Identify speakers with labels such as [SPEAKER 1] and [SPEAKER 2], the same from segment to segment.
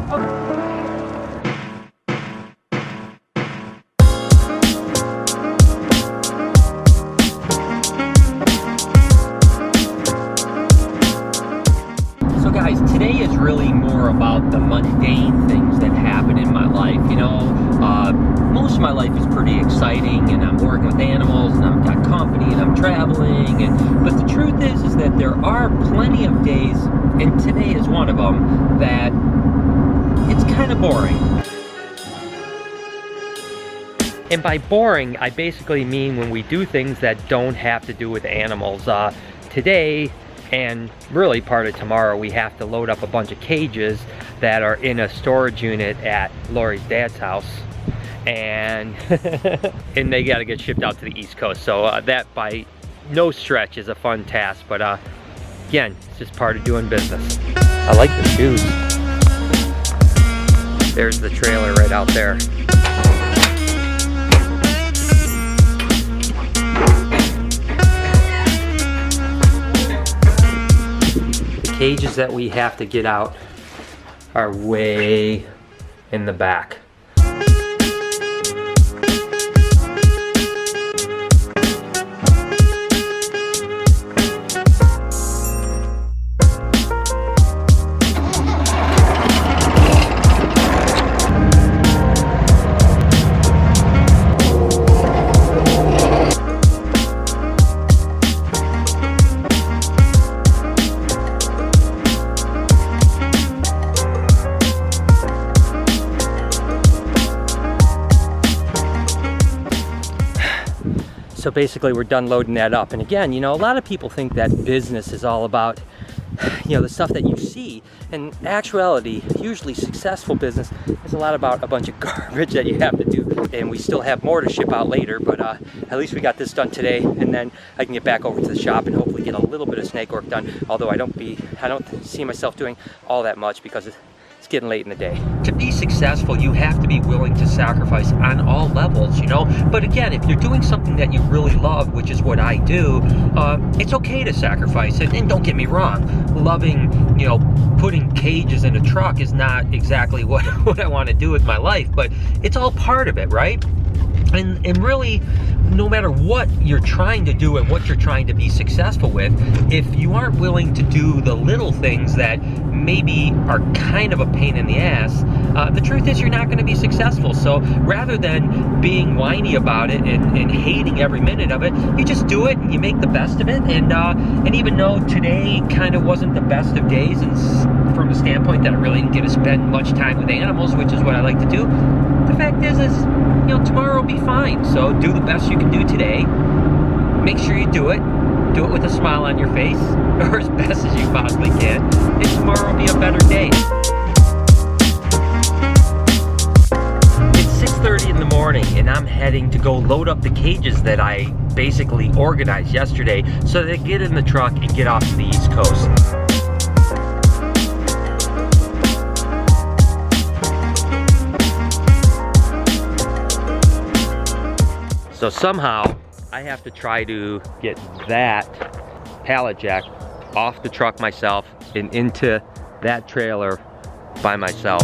[SPEAKER 1] So guys, today is really more about the mundane things that happen in my life. You know, most of my life is pretty exciting, and I'm working with animals, and I've got company, and I'm traveling, but the truth is that there are plenty of days, and today is one of them, that it's kind of boring. And by boring, I basically mean when we do things that don't have to do with animals. Today, and really part of tomorrow, we have to load up a bunch of cages that are in a storage unit at Lori's dad's house, and and they got to get shipped out to the East Coast. So that by no stretch is a fun task, but again, it's just part of doing business. I like the shoes. There's the trailer right out there. Cages that we have to get out are way in the back. So basically we're done loading that up. And again, you know, a lot of people think that business is all about, you know, the stuff that you see. In actuality, usually successful business is a lot about a bunch of garbage that you have to do. And we still have more to ship out later, but at least we got this done today, and then I can get back over to the shop and hopefully get a little bit of snake work done. Although I don't see myself doing all that much because it's getting late in the day. To be successful, you have to be willing to sacrifice on all levels, you know? But again, if you're doing something that you really love, which is what I do, it's okay to sacrifice. And don't get me wrong, loving, you know, putting cages in a truck is not exactly what I want to do with my life, but it's all part of it, right? And really, no matter what you're trying to do and what you're trying to be successful with, if you aren't willing to do the little things that maybe are kind of a pain in the ass, the truth is you're not going to be successful. So rather than being whiny about it and hating every minute of it, you just do it and you make the best of it. And even though today kind of wasn't the best of days, and from the standpoint that I really didn't get to spend much time with animals, which is what I like to do, the fact is you know, tomorrow will be fine. So do the best you can do today. Make sure you do it. Do it with a smile on your face, or as best as you possibly can. And tomorrow will be a better day. It's 6:30 in the morning, and I'm heading to go load up the cages that I basically organized yesterday so they get in the truck and get off to the East Coast. So somehow I have to try to get that pallet jack off the truck myself and into that trailer by myself.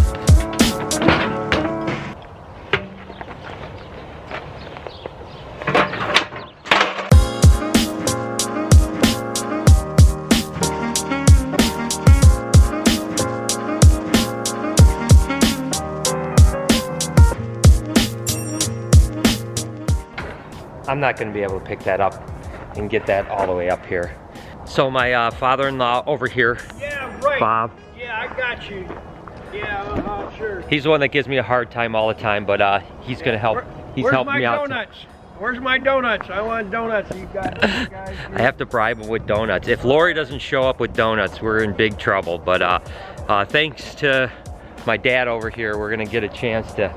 [SPEAKER 1] I'm not going to be able to pick that up and get that all the way up here. So my father-in-law over here,
[SPEAKER 2] yeah, right.
[SPEAKER 1] Bob.
[SPEAKER 2] Yeah, I got you. Yeah, sure.
[SPEAKER 1] He's the one that gives me a hard time all the time, but he's going to help. He's helping me out.
[SPEAKER 2] Where's my donuts? Where's my donuts? I want donuts. You guys
[SPEAKER 1] I have to bribe him with donuts. If Lori doesn't show up with donuts, we're in big trouble. But thanks to my dad over here, we're going to get a chance to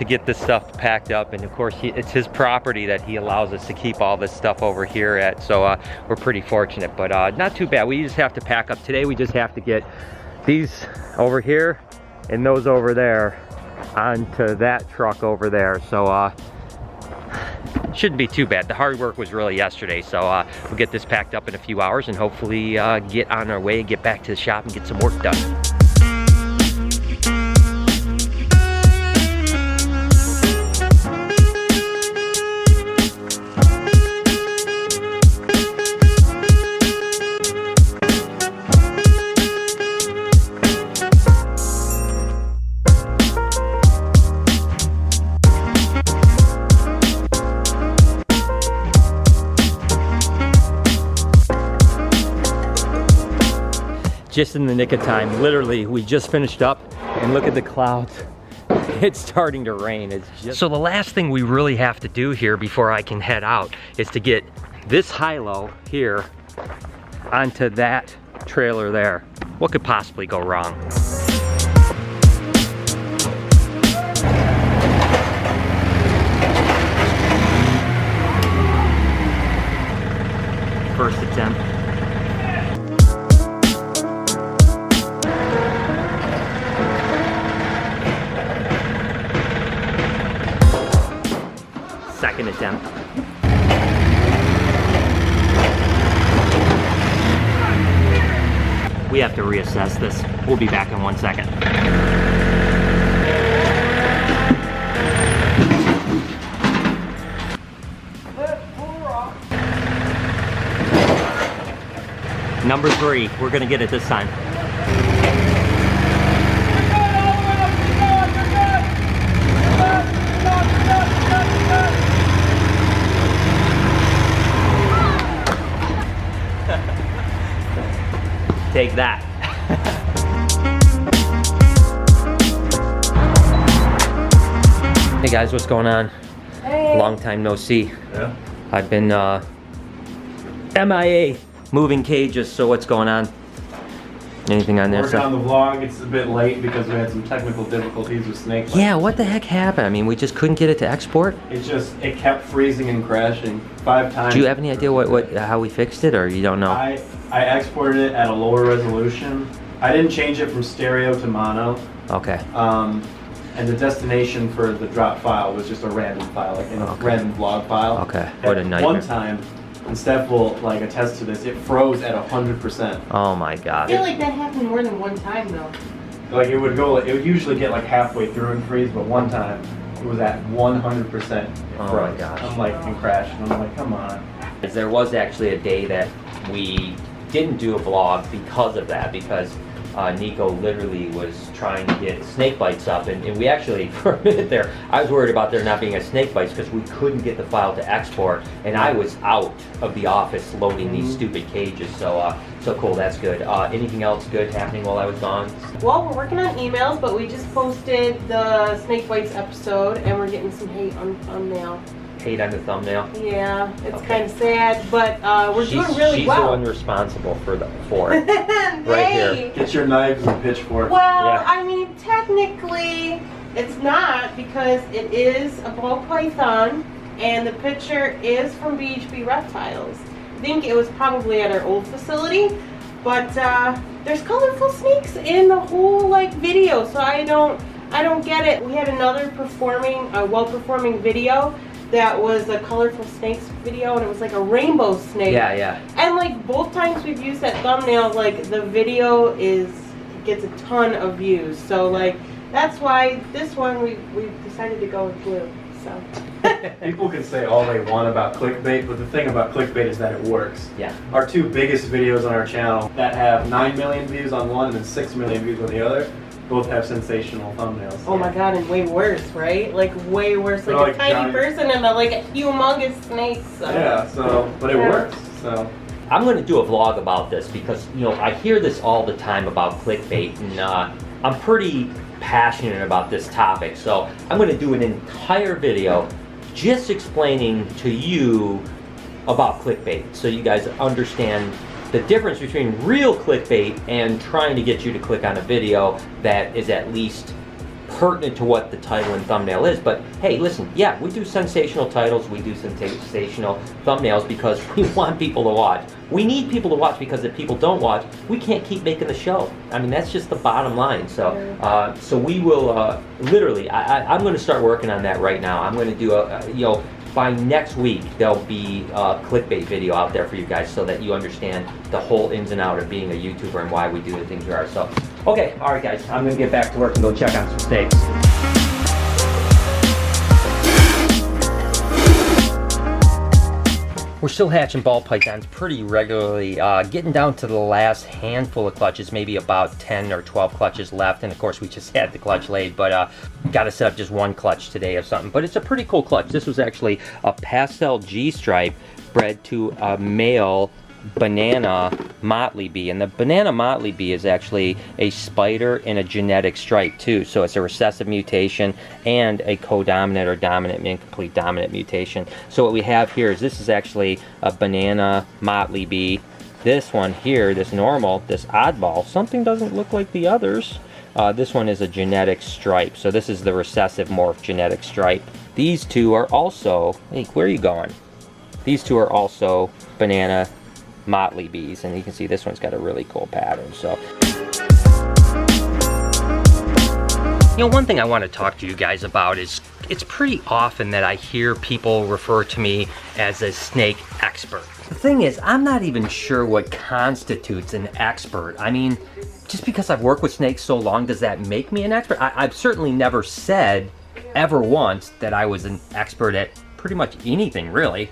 [SPEAKER 1] get this stuff packed up. And of course, it's his property that he allows us to keep all this stuff over here at. So we're pretty fortunate, but not too bad. We just have to pack up today. We just have to get these over here and those over there onto that truck over there. So shouldn't be too bad. The hard work was really yesterday. So we'll get this packed up in a few hours and hopefully get on our way and get back to the shop and get some work done. just in the nick of time. Literally, we just finished up and look at the clouds. It's starting to rain. It's just... So the last thing we really have to do here before I can head out is to get this high-low here onto that trailer there. What could possibly go wrong? First attempt. Second attempt. We have to reassess this. We'll be back in 1 second. Number 3, we're gonna get it this time. Take that. Hey guys, what's going on?
[SPEAKER 3] Hey.
[SPEAKER 1] Long time no see.
[SPEAKER 2] Yeah.
[SPEAKER 1] I've been MIA, moving cages, so what's going on? Anything on there?
[SPEAKER 2] Working on the vlog. It's a bit late because we had some technical difficulties with SnakeBytes.
[SPEAKER 1] Yeah, what the heck happened? I mean, we just couldn't get it to export?
[SPEAKER 2] It kept freezing and crashing 5 times.
[SPEAKER 1] Do you have any idea how we fixed it, or you don't know?
[SPEAKER 2] I exported it at a lower resolution. I didn't change it from stereo to mono.
[SPEAKER 1] Okay.
[SPEAKER 2] And the destination for the drop file was just a random file, like in a random vlog file.
[SPEAKER 1] Okay, what a nightmare.
[SPEAKER 2] One time, and Steph will like attest to this, it froze at 100%.
[SPEAKER 1] Oh my god.
[SPEAKER 3] I feel like that happened more than one time though.
[SPEAKER 2] Like it would usually get like halfway through and freeze, but one time it was at 100%
[SPEAKER 1] Oh
[SPEAKER 2] froze.
[SPEAKER 1] my gosh.
[SPEAKER 2] I'm like, and crashed, and I'm like, come on.
[SPEAKER 1] There was actually a day that we didn't do a vlog because of that, because Nico literally was trying to get SnakeBytes up, and we actually, for a minute there, I was worried about there not being a SnakeBytes because we couldn't get the file to export, and I was out of the office loading these stupid cages, so cool, that's good. Anything else good happening while I was gone?
[SPEAKER 3] Well, we're working on emails, but we just posted the SnakeBytes episode, and we're getting some hate on thumbnail.
[SPEAKER 1] Hate on the thumbnail?
[SPEAKER 3] Yeah, it's kind of sad, but we're doing really
[SPEAKER 1] she's
[SPEAKER 3] well.
[SPEAKER 1] She's the one responsible for it. Right here.
[SPEAKER 2] Get your knives and pitchforks.
[SPEAKER 3] Well,
[SPEAKER 1] Yeah.
[SPEAKER 3] I mean, technically, it's not, because it is a ball python, and the picture is from BHB Reptiles. I think it was probably at our old facility, but there's colorful snakes in the whole video, so I don't get it. We had another well-performing video that was a colorful snakes video, and it was like a rainbow snake.
[SPEAKER 1] Yeah, yeah.
[SPEAKER 3] And both times we've used that thumbnail, the video gets a ton of views. So that's why this one we decided to go with blue. So
[SPEAKER 2] People can say all they want about clickbait, but the thing about clickbait is that it works.
[SPEAKER 1] Yeah.
[SPEAKER 2] Our 2 biggest videos on our channel that have 9 million views on one and 6 million views on the other both have sensational thumbnails.
[SPEAKER 3] oh my god, and way worse, right? Way worse.
[SPEAKER 2] They're
[SPEAKER 3] A
[SPEAKER 2] like
[SPEAKER 3] tiny
[SPEAKER 2] giant-
[SPEAKER 3] person and a humongous snake. So.
[SPEAKER 2] Yeah, but it works. So
[SPEAKER 1] I'm going to do a vlog about this because, I hear this all the time about clickbait, and I'm pretty passionate about this topic. So I'm going to do an entire video just explaining to you about clickbait so you guys understand the difference between real clickbait and trying to get you to click on a video that is at least pertinent to what the title and thumbnail is. But hey, listen, yeah, we do sensational titles, we do sensational thumbnails because we want people to watch. We need people to watch, because if people don't watch, we can't keep making the show. I mean, that's just the bottom line. So so we will literally, I'm going to start working on that right now. I'm going to do by next week, there'll be a clickbait video out there for you guys so that you understand the whole ins and out of being a YouTuber and why we do the things we are. So, okay, all right, guys, I'm going to get back to work and go check on some snakes. We're still hatching ball pythons pretty regularly, getting down to the last handful of clutches, maybe about 10 or 12 clutches left, and of course we just had the clutch laid, but got to set up just one clutch today of something. But it's a pretty cool clutch. This was actually a pastel G-stripe bred to a male banana motley bee, and the banana motley bee is actually a spider in a genetic stripe too, so it's a recessive mutation and a codominant or dominant incomplete dominant mutation. So what we have here is this is actually a banana motley bee. This one here, this normal, this oddball, something doesn't look like the others. This one is a genetic stripe, so this is the recessive morph genetic stripe. These two are also, hey, where are you going? These two are also banana motley bees, and you can see this one's got a really cool pattern. So, you know, one thing I want to talk to you guys about is it's pretty often that I hear people refer to me as a snake expert. The thing is, I'm not even sure what constitutes an expert. I mean, just because I've worked with snakes so long, does that make me an expert? I've certainly never said ever once that I was an expert at pretty much anything, really.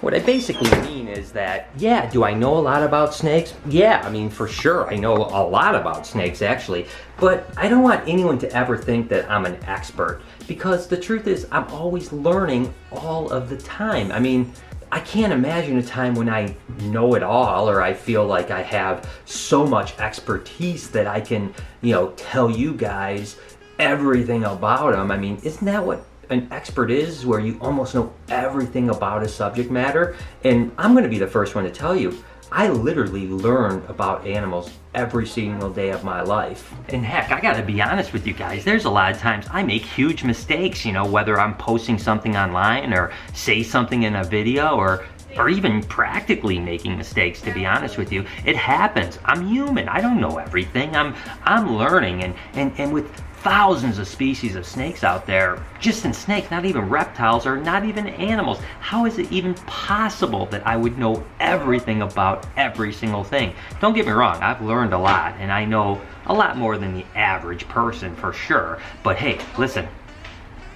[SPEAKER 1] What I basically mean is that, yeah, do I know a lot about snakes? Yeah, I mean, for sure, I know a lot about snakes, actually. But I don't want anyone to ever think that I'm an expert, because the truth is, I'm always learning all of the time. I mean, I can't imagine a time when I know it all, or I feel like I have so much expertise that I can, you know, tell you guys everything about them. I mean, isn't that what an expert is, where you almost know everything about a subject matter? And I'm going to be the first one to tell you, I literally learn about animals every single day of my life. And heck, I gotta be honest with you guys, there's a lot of times I make huge mistakes, you know, whether I'm posting something online or say something in a video, or even practically making mistakes, to be honest with you. It happens. I'm human. I don't know everything. I'm learning, and with thousands of species of snakes out there, just in snakes, not even reptiles or not even animals, how is it even possible that I would know everything about every single thing? Don't get me wrong, I've learned a lot, and I know a lot more than the average person for sure. But hey, listen,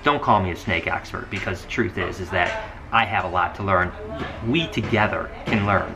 [SPEAKER 1] don't call me a snake expert, because the truth is that I have a lot to learn. We together can learn.